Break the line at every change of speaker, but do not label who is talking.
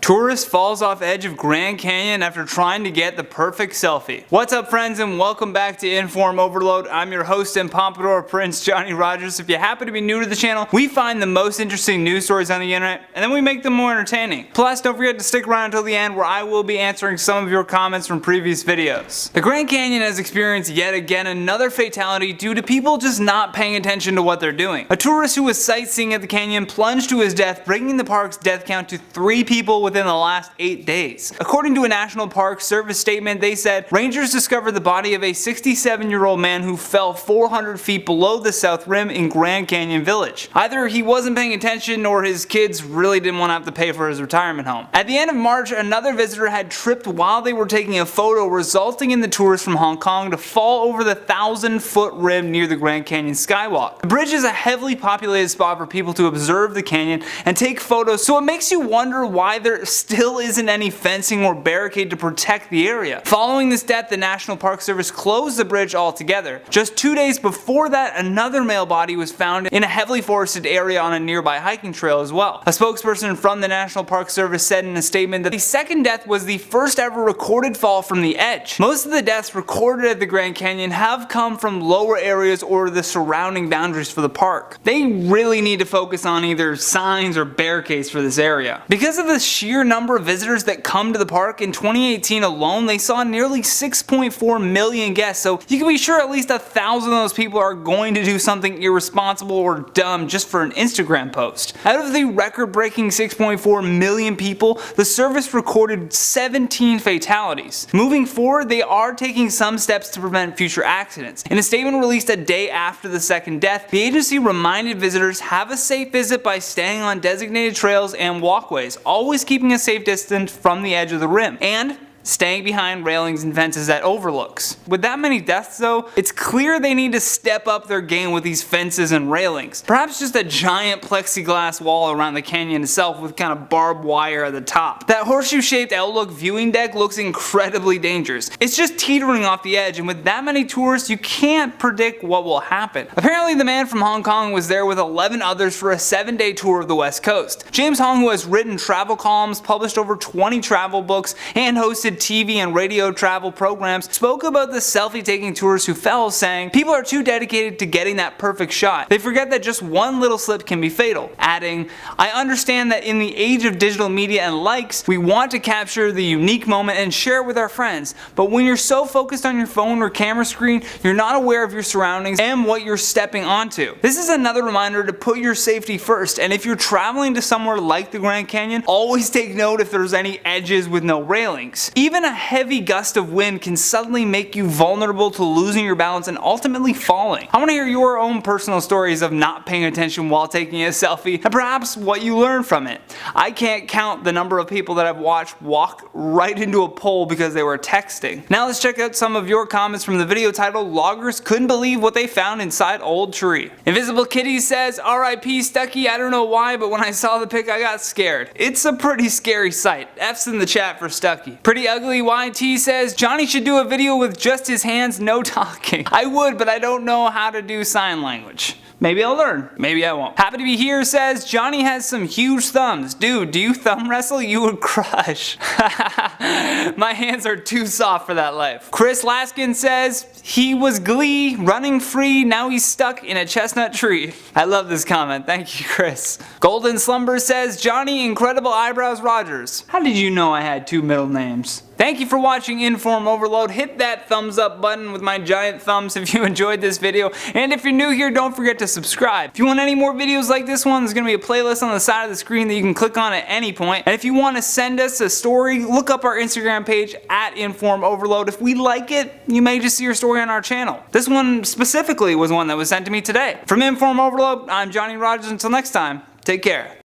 Tourist falls off edge of Grand Canyon after trying to get the perfect selfie. What's up, friends, and welcome back to InformOverload. I'm your host and Pompadour Prince, Johnny Rogers. If you happen to be new to the channel, we find the most interesting news stories on the internet, and then we make them more entertaining. Plus, don't forget to stick around until the end, where I will be answering some of your comments from previous videos. The Grand Canyon has experienced yet again another fatality due to people just not paying attention to what they're doing. A tourist who was sightseeing at the canyon plunged to his death, bringing the park's death count to 3 people within the last 8 days. According to a National Park Service statement, they said rangers discovered the body of a 67-year-old man who fell 400 feet below the south rim in Grand Canyon Village. Either he wasn't paying attention or his kids really didn't want to have to pay for his retirement home. At the end of March, another visitor had tripped while they were taking a photo, resulting in the tourist from Hong Kong to fall over the 1,000-foot rim near the Grand Canyon Skywalk. The bridge is a heavily populated spot for people to observe the canyon and take photos, so it makes you wonder why there still isn't any fencing or barricade to protect the area. Following this death, the National Park Service closed the bridge altogether. Just 2 days before that, another male body was found in a heavily forested area on a nearby hiking trail as well. A spokesperson from the National Park Service said in a statement that the second death was the first ever recorded fall from the edge. Most of the deaths recorded at the Grand Canyon have come from lower areas or the surrounding boundaries for the park. They really need to focus on either signs or barricades for this area. Because of the sheer number of visitors that come to the park, in 2018 alone, they saw nearly 6.4 million guests, so you can be sure at least 1,000 of those people are going to do something irresponsible or dumb just for an Instagram post. Out of the record-breaking 6.4 million people, the service recorded 17 fatalities. Moving forward, they are taking some steps to prevent future accidents. In a statement released a day after the second death, the agency reminded visitors have a safe visit by staying on designated trails and walkways, always keeping a safe distance from the edge of the rim, and staying behind railings and fences at overlooks. With that many deaths though, it's clear they need to step up their game with these fences and railings. Perhaps just a giant plexiglass wall around the canyon itself with kind of barbed wire at the top. That horseshoe-shaped outlook viewing deck looks incredibly dangerous. It's just teetering off the edge, and with that many tourists, you can't predict what will happen. Apparently, the man from Hong Kong was there with 11 others for a 7-day tour of the West Coast. James Hong, who has written travel columns, published over 20 travel books, and hosted TV and radio travel programs, spoke about the selfie-taking tourists who fell, saying, "People are too dedicated to getting that perfect shot. They forget that just one little slip can be fatal," adding, "I understand that in the age of digital media and likes, we want to capture the unique moment and share it with our friends, but when you're so focused on your phone or camera screen, you're not aware of your surroundings and what you're stepping onto. This is another reminder to put your safety first, and if you're traveling to somewhere like the Grand Canyon, always take note if there's any edges with no railings. Even a heavy gust of wind can suddenly make you vulnerable to losing your balance and ultimately falling." I want to hear your own personal stories of not paying attention while taking a selfie, and perhaps what you learned from it. I can't count the number of people that I've watched walk right into a pole because they were texting. Now let's check out some of your comments from the video titled "Loggers Couldn't Believe What They Found Inside Old Tree." Invisible Kitty says, "RIP Stucky, I don't know why, but when I saw the pic I got scared. It's a pretty scary sight. F's in the chat for Stucky." Pretty Ugly YT says, "Johnny should do a video with just his hands, no talking." I would, but I don't know how to do sign language. Maybe I'll learn. Maybe I won't. Happy to Be Here says, "Johnny has some huge thumbs. Dude, do you thumb wrestle? You would crush." My hands are too soft for that life. Chris Laskin says, "He was Glee, running free, now he's stuck in a chestnut tree." I love this comment. Thank you, Chris. Golden Slumber says, "Johnny, incredible eyebrows Rogers." How did you know I had 2 middle names? Thank you for watching InformOverload. Hit that thumbs up button with my giant thumbs if you enjoyed this video. And if you're new here, don't forget to subscribe. If you want any more videos like this one, there's going to be a playlist on the side of the screen that you can click on at any point. And if you want to send us a story, look up our Instagram page at InformOverload. If we like it, you may just see your story on our channel. This one specifically was one that was sent to me today. From InformOverload, I'm Johnny Rogers. Until next time, take care.